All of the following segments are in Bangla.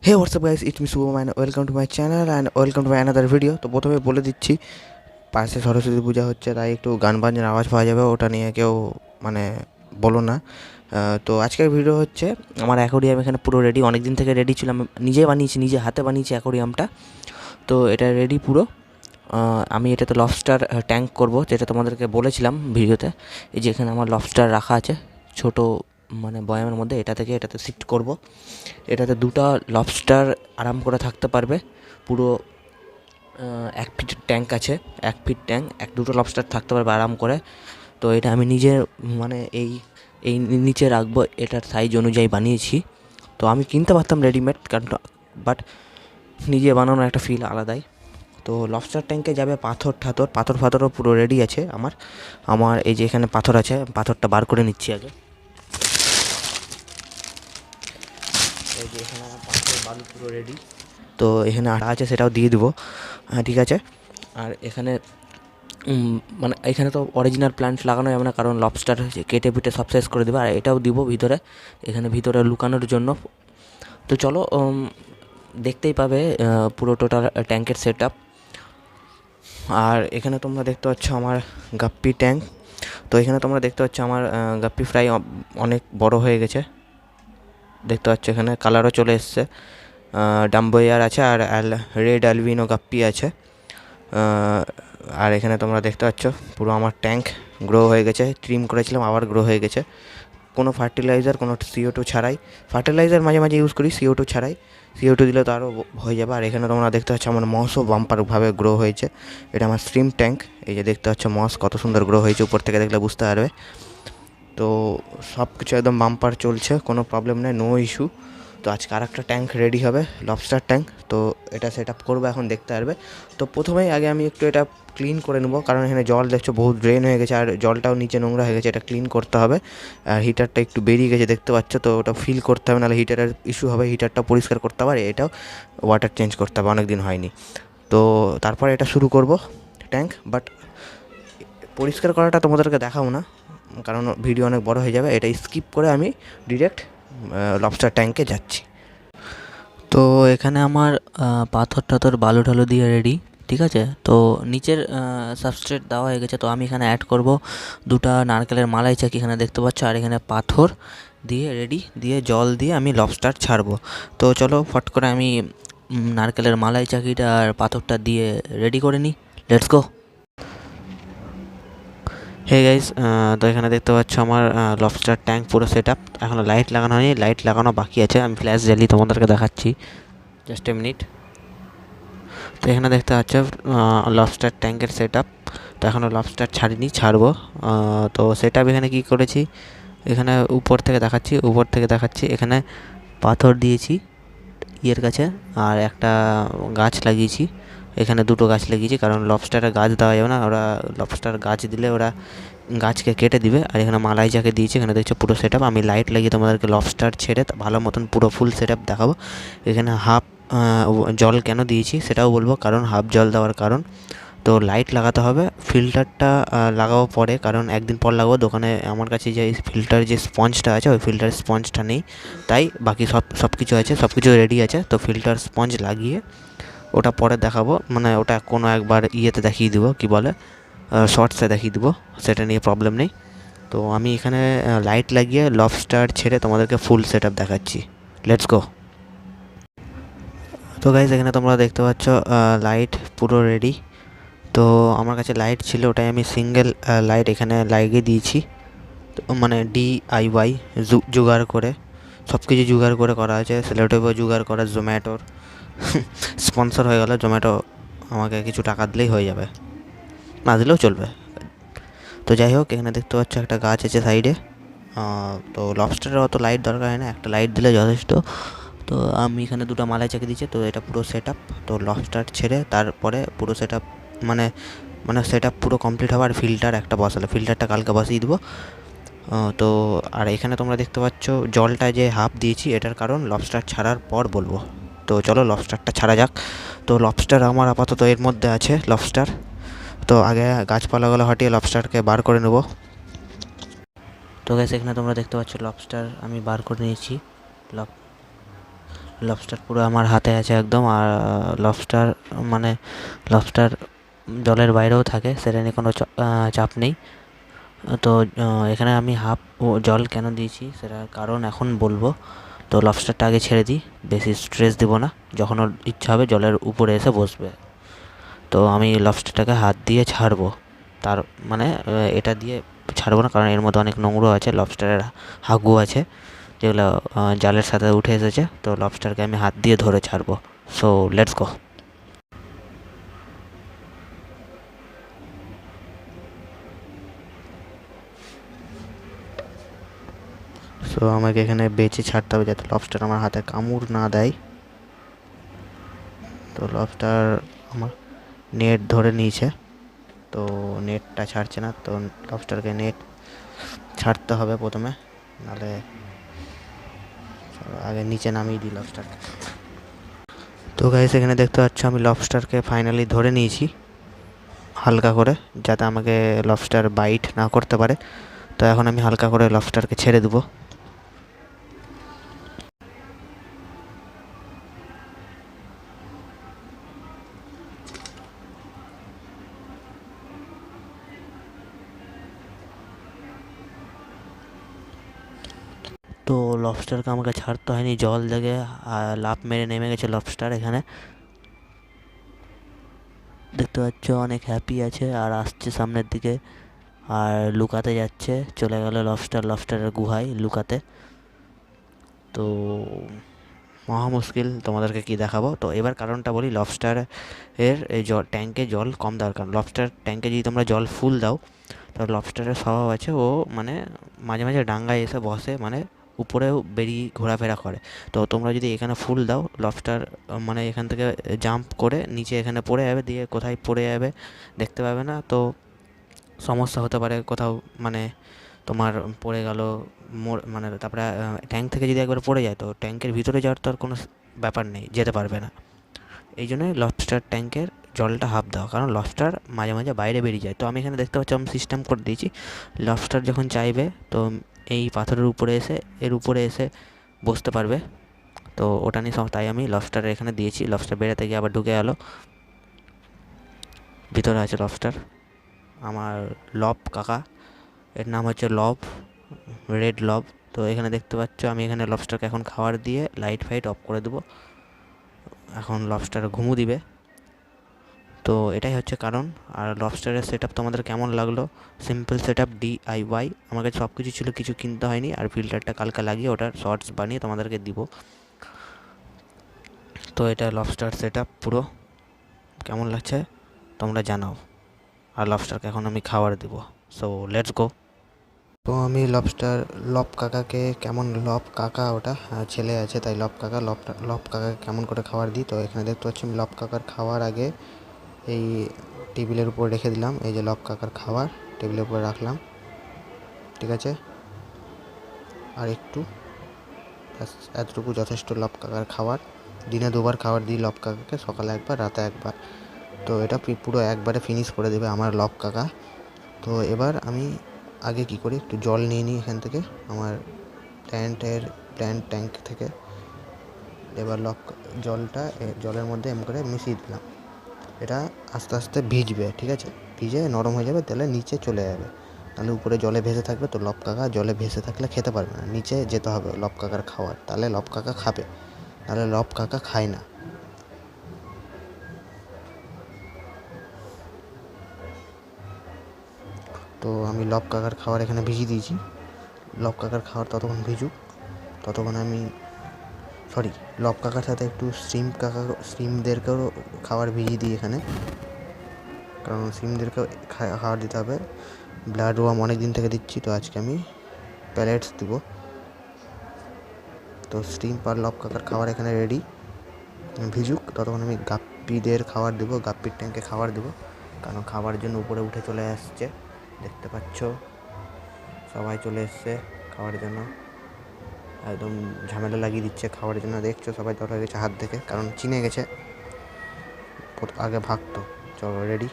Hey WhatsApp guys, it's me Shubham and welcome to my channel and welcome to my another video. তো প্রথমে বলে দিচ্ছি, পাশে সরস্বতী পূজা হচ্ছে, তাই একটু গান বাজনার আওয়াজ পাওয়া যাবে, ওটা নিয়ে কেউ মানে বলো না। তো আজকের ভিডিও হচ্ছে আমার অ্যাকোরিয়াম এখানে পুরো রেডি, অনেক দিন থেকে রেডি ছিল, আমি নিজে বানিয়েছি, নিজে হাতে বানিয়েছি অ্যাকোরিয়ামটা। তো এটা রেডি পুরো। আমি এটাতে লবস্টার ট্যাঙ্ক করব, যেটা তোমাদেরকে বলেছিলাম ভিডিওতে। এই যে এখানে আমার লবস্টার রাখা আছে ছোটো মানে বয়ামের মধ্যে, এটা থেকে এটাতে শিফট করব। এটাতে দুটো লবস্টার আরাম করে থাকতে পারবে। পুরো 1 ফিট ট্যাঙ্ক আছে, 1 ফিট ট্যাঙ্ক, দুটো লবস্টার থাকতে পারবে আরাম করে। তো এটা আমি নিজে মানে এই এই নিচে রাখবো, এটার সাইজ অনুযায়ী বানিয়েছি। তো আমি কিনতে পারতাম রেডিমেড, কারণ বাট নিজে বানানোর একটা ফিল আলাদাই। তো লবস্টার ট্যাঙ্কে যাবে পাথরও পুরো রেডি আছে আমার এই যে এখানে পাথর আছে, পাথরটা বার করে নিচ্ছি আগে। এই যে এখানে আমার পাথর বালু পুরো রেডি। তো এখানে আটা আছে, সেটাও দিয়ে দেবো। হ্যাঁ, ঠিক আছে। আর এখানে মানে এখানে তো অরিজিনাল প্ল্যান্ট লাগানো যাবে না, কারণ লবস্টার কেটে পিটে সব শেষ করে দেবে। আর এটাও দিব ভিতরে, এখানে ভিতরে লুকানোর জন্য। তো চলো, দেখতেই পাবে পুরো টোটাল ট্যাঙ্কের সেট আপ। আর এখানে তোমরা দেখতে পাচ্ছ আমার গাপ্পি ট্যাঙ্ক। তো এখানে তোমরা দেখতে পাচ্ছ আমার গাপ্পি ফ্রাই অনেক বড় হয়ে গেছে, দেখতে পাচ্ছ এখানে কালারও চলে এসছে। ডাম্বোয়ার আছে আর রেড অ্যালবিনো গাপ্পি আছে। আর এখানে তোমরা দেখতে পাচ্ছ পুরো আমার ট্যাঙ্ক গ্রো হয়ে গেছে, ট্রিম করেছিলাম আবার গ্রো হয়ে গেছে। কোনো ফার্টিলাইজার, কোনো CO2 ছাড়াই। ফার্টিলাইজার মাঝে মাঝে ইউজ করি, CO2 ছাড়াই। CO2 দিলে তো আরও হয়ে যাবে। আর এখানে তোমরা দেখতে পাচ্ছ আমার মসও বাম্পারভাবে গ্রো হয়েছে। এটা আমার স্ট্রিম ট্যাঙ্ক। এই যে দেখতে পাচ্ছ মস কত সুন্দর গ্রো হয়েছে, উপর থেকে দেখলে বুঝতে পারবে। তো সব কিছু একদম বাম্পার চলছে, কোনো প্রবলেম নেই, নো ইস্যু। তো আজকে আর একটা ট্যাঙ্ক রেডি হবে, লবস্টার ট্যাঙ্ক। তো এটা সেট আপ করবো, এখন দেখতে পারবে। তো প্রথমেই আগে আমি একটু এটা ক্লিন করে নেবো, কারণ এখানে জল দেখছো বহুত ড্রেন হয়ে গেছে, আর জলটাও নিচে নোংরা হয়ে গেছে, এটা ক্লিন করতে হবে। আর হিটারটা একটু বেরিয়ে গেছে দেখতে পাচ্ছ, তো ওটা ফিল করতে হবে, নাহলে হিটারের ইস্যু হবে। হিটারটা পরিষ্কার করতে হবে, আর এটাও ওয়াটার চেঞ্জ করতে হবে, অনেক দিন হয়নি। তো তারপরে এটা শুরু করব ট্যাঙ্ক। বাট পরিষ্কার করাটা তোমাদেরকে দেখাবো না, কারণ ভিডিও অনেক বড় হয়ে যাবে। এটা স্কিপ করে আমি ডিরেক্ট লবস্টার ট্যাঙ্কে যাচ্ছি। তো এখানে আমার পাথর টাথর বালু ঠালু দিয়ে রেডি, ঠিক আছে। তো নিচের সাবস্ট্রেট দেওয়া হয়ে গেছে। তো আমি এখানে অ্যাড করব দুটো নারকেলের মালাই চাকি, এখানে দেখতে পাচ্ছ। আর এখানে পাথর দিয়ে রেডি, দিয়ে জল দিয়ে আমি লবস্টার ছাড়বো। তো চলো ফট করে আমি নারকেলের মালাই চাকিটা আর পাথরটা দিয়ে রেডি করে নিই। Let's go. হে গাইস, তো এখানে দেখতে পাচ্ছ আমার লবস্টার ট্যাঙ্ক পুরো সেট আপ। এখনও লাইট লাগানো হয়নি, লাইট লাগানো বাকি আছে। আমি ফ্ল্যাশ জ্বালিয়ে তোমাদেরকে দেখাচ্ছি, জাস্ট এ মিনিট। তো এখানে দেখতে পাচ্ছ লবস্টার ট্যাঙ্কের সেট আপ। তো এখনও লবস্টার ছাড়বো। তো সেট আপ এখানে কী করেছি, এখানে উপর থেকে দেখাচ্ছি। এখানে পাথর দিয়েছি ইয়ের কাছে, আর একটা গাছ লাগিয়েছি। এখানে দুটো গাছ লাগিয়েছি, কারণ লবস্টারের গাছ দেওয়া যাবে না, ওরা লবস্টার গাছ দিলে ওরা গাছকে কেটে দিবে। আর এখানে মালাই যাকে দিয়েছি, এখানে দেখছো পুরো সেট আপ। আমি লাইট লাগিয়ে তোমাদেরকে লবস্টার ছেড়ে ভালো মতন পুরো ফুল সেট আপ দেখাবো। এখানে হাফ জল কেন দিয়েছি সেটাও বলবো, কারণ হাফ জল দেওয়ার কারণ। তো লাইট লাগাতে হবে, ফিল্টারটা লাগাবো পরে, কারণ একদিন পর লাগাবো। দোকানে আমার কাছে যে ফিল্টার যে স্পঞ্জটা আছে, ওই ফিল্টার স্পঞ্জটা নেই, তাই বাকি সব কিছু আছে, সব কিছু রেডি আছে। তো ফিল্টার স্পঞ্জ লাগিয়ে ওটা পরে দেখাবো, মানে ওটা কোনো একবার ইয়েতে দেখিয়ে দেবো, কী বলে শর্টসে দেখিয়ে দেবো, সেটা নিয়ে প্রবলেম নেই। তো আমি এখানে লাইট লাগিয়ে লবস্টার ছেড়ে তোমাদেরকে ফুল সেট আপ দেখাচ্ছি। Let's go. তো গাইজ, এখানে তোমরা দেখতে পাচ্ছ লাইট পুরো রেডি। তো আমার কাছে লাইট ছিল, ওটাই আমি সিঙ্গেল লাইট এখানে লাগিয়ে দিয়েছি। তো মানে DIY জোগাড় করে, সব কিছু জোগাড় করে করা আছে। সেলোটেপও জোগাড় করা, জোম্যাটোর স্পন্সর হয়ে গেল। জোম্যাটো আমাকে কিছু টাকা দিলেই হয়ে যাবে, না দিলেও চলবে। তো যাই হোক, এখানে দেখতে পাচ্ছ একটা গাছ আছে সাইডে। তো লবস্টারের অত লাইট দরকার হয় না, একটা লাইট দিলে যথেষ্ট। তো আমি এখানে দুটো মালাই চাকি দিচ্ছি। তো এটা পুরো সেট আপ। তো লবস্টার ছেড়ে তারপরে পুরো সেট আপ মানে সেট আপ পুরো কমপ্লিট হবে। আর ফিল্টার একটা বসালে, ফিল্টারটা কালকে বসিয়ে দেবো। তো আর এখানে তোমরা দেখতে পাচ্ছ জলটা যে হাফ দিয়েছি, এটার কারণ লবস্টার ছাড়ার পর বলবো। তো চলো লবস্টারটা ছাড়া যাক। তো লবস্টার আমার আপাতত এর মধ্যে আছে লবস্টার। তো আগে গাছপালাগুলো হটিয়ে লবস্টারকে বার করে নেব। তো গ্যাস, এখানে তোমরা দেখতে পাচ্ছ লবস্টার আমি বার করে নিয়েছি। লবস্টার পুরো আমার হাতে আছে একদম। আর লবস্টার মানে লবস্টার জলের বাইরেও থাকে, সেটা নিয়ে কোনো চাপ নেই। তো এখানে আমি হাফ জল কেন দিয়েছি সেটার কারণ এখন বলবো। তো লবস্টারটা আগে ছেড়ে দিই, বেশি স্ট্রেস দিব না, যখন ওর ইচ্ছা হবে জলের উপরে এসে বসবে। তো আমি লবস্টারটাকে হাত দিয়ে ছাড়বো। তার মানে এটা দিয়ে ছাড়বো না, কারণ এর মধ্যে অনেক নোংরা আছে, লবস্টারের হাগু আছে যেগুলো জালের সাথে উঠে এসেছে। তো লবস্টারকে আমি হাত দিয়ে ধরে ছাড়বো। So let's go. সো আমাকে এখানে বেঁচে ছাড়তে হবে যাতে লবস্টার আমার হাতে কামড় না দেয়। তো লবস্টার আমার নেট ধরে নিয়েছে, তো নেটটা ছাড়ছে না। তো লবস্টারকে নেট ছাড়তে হবে প্রথমে, নাহলে আগে নিচে নামিয়ে দিই লবস্টারকে। তো গাইস এখানে দেখতে পাচ্ছ আমি লবস্টারকে ফাইনালি ধরে নিয়েছি হালকা করে, যাতে আমাকে লবস্টার বাইট না করতে পারে। তো এখন আমি হালকা করে লবস্টারকে ছেড়ে দেবো। তো লবস্টারকে আমাকে ছাড়তে হয়নি, জল থেকে লাফ মেরে নেমে গেছে লবস্টার। এখানে দেখতে পাচ্ছ অনেক হ্যাপি আছে আর আসছে সামনের দিকে, আর লুকাতে যাচ্ছে, চলে গেল লবস্টারের গুহায় লুকাতে। তো মহা মুশকিল, তোমাদেরকে কি দেখাবো। তো এবার কারণটা বলি, লবস্টার এর এই ট্যাঙ্কে জল কম দেওয়ার কারণ। লবস্টার ট্যাঙ্কে যদি তোমরা জল ফুল দাও, তো লবস্টারের স্বভাব আছে, ও মানে মাঝে মাঝে ডাঙ্গায় এসে বসে, মানে উপরেও বেরিয়ে ঘোরাফেরা করে। তো তোমরা যদি এখানে ফুল দাও, লবস্টার মানে এখান থেকে জাম্প করে নিচে এখানে পড়ে যাবে, দিয়ে কোথায় পড়ে যাবে দেখতে পাবে না। তো সমস্যা হতে পারে কোথাও, মানে তোমার পড়ে গেল মানে তারপরে ট্যাঙ্ক থেকে যদি একবার পড়ে যায়, তো ট্যাঙ্কের ভিতরে যাওয়ার তো আর কোনো ব্যাপার নেই, যেতে পারবে না। এই জন্যই লবস্টার ট্যাঙ্কের জলটা হাফ দেওয়া, কারণ লবস্টার মাঝে মাঝে বাইরে বেরিয়ে যায়। তো আমি এখানে দেখতে পাচ্ছি আমি সিস্টেম করে দিয়েছি, লবস্টার যখন চাইবে তো এই পাথরের উপরে এসে এর উপরে এসে বসতে পারবে। তো ওটা নিয়ে তাই আমি লবস্টার এখানে দিয়েছি। লবস্টার বেড়াতে গিয়ে আবার ঢুকে গেল, ভিতরে আছে লবস্টার আমার লব কাকা, এর নাম হচ্ছে লব, রেড লব। তো এখানে দেখতে পাচ্ছ আমি এখানে লবস্টারকে এখন খাবার দিয়ে লাইট ফাইট অফ করে দেবো, এখন লবস্টার ঘুমু দিবে। তো এটাই হচ্ছে কারণ। আর লবস্টারের সেট আপ তোমাদের কেমন লাগলো? সিম্পল সেট আপ, DIY, আমার কাছে সব কিছু ছিল, কিছু কিনতে হয়নি। আর ফিল্টারটা কালকে লাগিয়ে ওটার শর্টস বানিয়ে তোমাদেরকে দিব। তো এটা লবস্টার সেট আপ পুরো কেমন লাগছে তোমরা জানাও। আর লবস্টারকে এখন আমি খাবার দিব। So let's go. তো আমি লব কাকাকে কেমন, লব কাকা ওটা ছেলে আছে তাই লব কাকা, লব কাকাকে কেমন করে খাবার দিই। তো এখানে দেখতে পাচ্ছি আমি লব কাকার খাবার আগে এই টেবিলের উপর রেখে দিলাম। এই যে লব কাকার খাবার টেবিলের উপরে রাখলাম, ঠিক আছে। আর একটু এতটুকু যথেষ্ট লব কাকার খাবার। দিনে 2বার খাবার দিই লব কাকাকে, সকালে একবার, রাতে একবার। তো এটা পুরো একবারে ফিনিশ করে দেবে আমার লব কাকা। তো এবার আমি আগে কি করি, একটু জল নিয়ে নিই এখান থেকে আমার প্ল্যান্ট ট্যাঙ্ক থেকে। এবার জলটা জলের মধ্যে এম করে মিশিয়ে দিলাম। এটা আস্তে আস্তে ভিজবে, ঠিক আছে, ভিজে নরম হয়ে যাবে, তাহলে নিচে চলে যাবে। তাহলে উপরে জলে ভেসে থাকবে, তো লব কাকা জলে ভেসে থাকলে খেতে পারবে না, নিচে যেতে হবে লব কাকার খাবার, তাহলে লব কাকা খাবে, তাহলে লব কাকা খায় না। তো আমি লব কাকার খাবার এখানে ভিজিয়ে দিয়েছি। লব কাকার খাবার ততক্ষণ ভিজুক, ততক্ষণ আমি লব কাকার সাথে একটু শ্রিমদেরকেও খাবার ভিজিয়ে দিই এখানে, কারণ শ্রিমদেরকেও খাবার দিতে হবে। ব্লাড ওয়ার্ম অনেক দিন থেকে দিচ্ছি, তো আজকে আমি প্যালেটস দিব। তো শ্রিম্প আর লব কাকার খাবার এখানে রেডি, ভিজুক, ততক্ষণ আমি গাপ্পিদের খাবার দেবো, গাপ্পির ট্যাঙ্কে খাবার দেবো, কারণ খাবারের জন্য উপরে উঠে চলে আসছে, দেখতে পাচ্ছ সবাই চলে এসছে খাবারের জন্য, একদম ঝামেলা লাগিয়ে দিচ্ছে খাবারের জন্য। দেখছো সবাই দৌড়ে গেছে হাত দেখে, কারণ চিনে গেছে, আগে ভাগতো। চলো রেডি।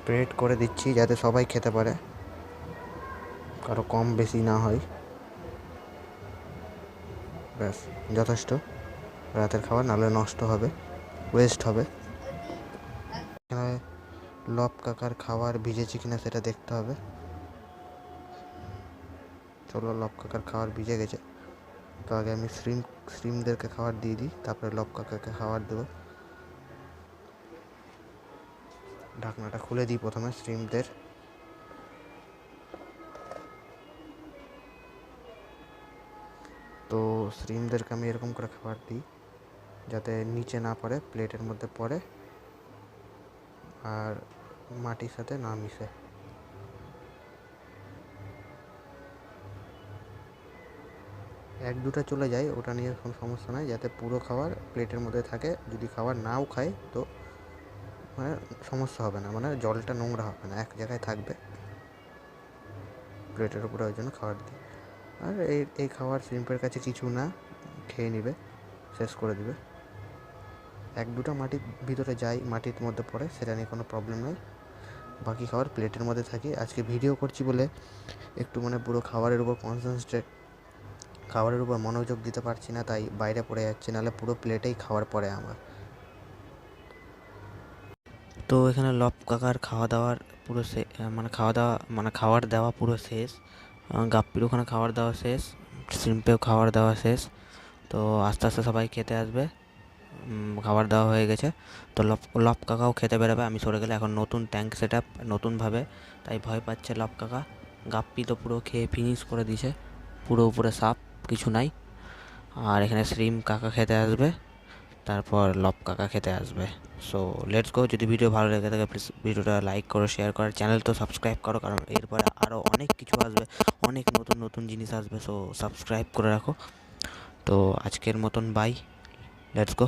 স্প্রেড করে দিচ্ছি যাতে সবাই খেতে পারে, কারো কম বেশি না হয়। ব্যাস, যথেষ্ট। রাতের খাবার নাহলে নষ্ট হবে, ওয়েস্ট হবে। এখানে লব কাকার খাবার ভিজেছে কিনা সেটা দেখতে হবে। চলো, লব কাকার খাবার ভিজে গেছে, তো আগে আমি শ্রিমদেরকে খাবার দিয়ে দিই, তারপরে লব কাকাকে খাবার দেবো। ঢাকনাটা খুলে দিই প্রথমে শ্রিমদের। তো শ্রিমদেরকে আমি এরকম করে খাবার দিই যাতে নিচে না পড়ে, প্লেটের মধ্যে পড়ে আর মাটির সাথে না মিশে। এক দুটা চলে যায়, ওটা নিয়ে কোনো সমস্যা নয়, যাতে পুরো খাবার প্লেটের মধ্যে থাকে। যদি খাবার নাও খায় তো মানে সমস্যা হবে না, মানে জলটা নোংরা হবে না, এক জায়গায় থাকবে প্লেটের উপরে, ওই জন্য খাবার দিই। আর এই খাবার শ্রিম্পের কাছে কিছু না, খেয়ে নেবে, শেষ করে দিবে। এক দুটো মাটির ভিতরে যায়, মাটির মধ্যে পড়ে, সেটা নিয়ে কোনো প্রবলেম নেই। বাকি খাবার প্লেটের মধ্যে থাকে। আজকে ভিডিও করছি বলে একটু মানে পুরো খাবারের উপর কনসেন্ট্রেট, খাবারের উপর মনোযোগ দিতে পারছি না, তাই বাইরে পড়ে যাচ্ছে, নাহলে পুরো প্লেটেই খাবার পড়ে আমার। তো এখানে লব কাকার খাওয়া দাওয়ার পুরো খাবার দেওয়া পুরো শেষ। গাপ্পির ওখানে খাবার দেওয়া শেষ, শ্রিম্পেও খাবার দেওয়া শেষ। তো আস্তে আস্তে সবাই খেতে আসবে। খাবার দেওয়া হয়ে গেছে, তো লব কাকাও খেতে বেরোবে আমি সরে গেলে। এখন নতুন ট্যাঙ্ক সেট আপ নতুনভাবে, তাই ভয় পাচ্ছে লব কাকা। গাপ্পি তো পুরো খেয়ে ফিনিশ করে দিয়েছে, পুরো উপরে সাপ, কিছু নাই। আর এখানে শ্রিম কাকা খেতে আসবে, তারপর লব কাকা খেতে আসবে। So let's go. যদি ভিডিও ভালো লেগে থাকে প্লিজ ভিডিওটা লাইক করো, শেয়ার করো, চ্যানেল তো সাবস্ক্রাইব করো, কারণ এরপরে আরও অনেক কিছু আসবে, অনেক নতুন নতুন জিনিস আসবে। সো সাবস্ক্রাইব করে রাখো। তো আজকের মতন বাই, লেটস গো।